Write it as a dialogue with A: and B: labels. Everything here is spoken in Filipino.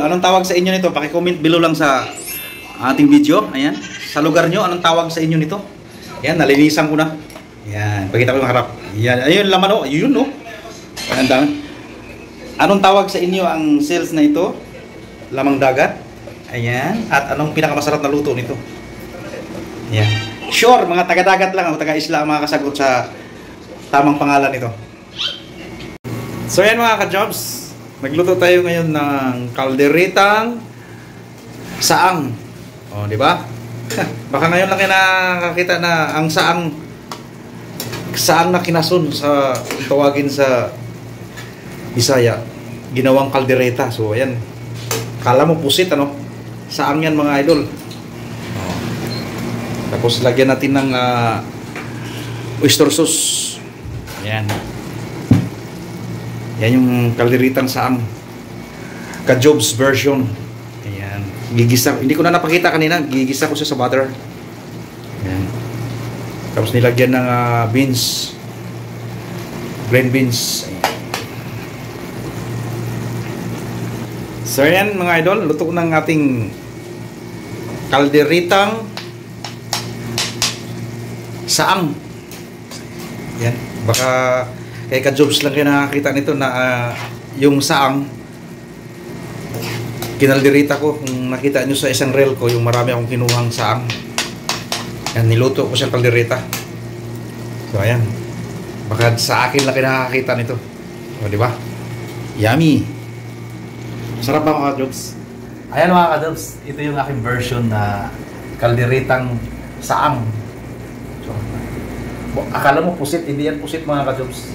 A: Anong tawag sa inyo nito? Paki-comment below lang sa ating video. Ayan. Sa lugar nyo, anong tawag sa inyo nito? Ayan, nalinisan ko na. Ayan, pakita ko yung harap. Ayan, ayun laman o. Ayun o. Ayan, dami. Anong tawag sa inyo ang sales na ito? Lamang dagat. Ayan. At anong pinakamasarap na luto nito? Ayan. Sure, mga taga-dagat lang, taga-isla ang makakasagot sa tamang pangalan nito. So ayan mga ka-jobs, nagluto tayo ngayon ng kalderetang saang. O, di ba? Baka ngayon lang kayo nakakita na ang saang na kinasun sa tawagin sa Bisaya, ginawang kaldereta. So ayan. Kala mo pusit ano? Saang yan mga idol. O. Tapos lagyan natin ng oyster sauce. Ayan. Yan yung kalderetang saang ka-jobs version. Ayan. Gigisa. Hindi ko na napakita kanina. Gigisa ko siya sa butter. Ayan. Tapos nilagyan ng beans. Green beans. Ayan. So ayan mga idol. Luto ng ating kalderetang saang. Ayan. Baka kaya ka-jobs lang kayo nakakita nito na yung saang kinalderita ko. Kung nakita nyo sa isang reel ko, yung marami akong kinuhang saang. Yan, niluto ko siyang kalderita. So ayan, baka sa akin lang kayo nakakita nito. O diba? Yummy! Sarap ba mga ka-jobs? Ayan mga ka-jobs, ito yung aking version na kalderitang saang. So, akala mo pusit, hindi yan pusit mga ka-jobs.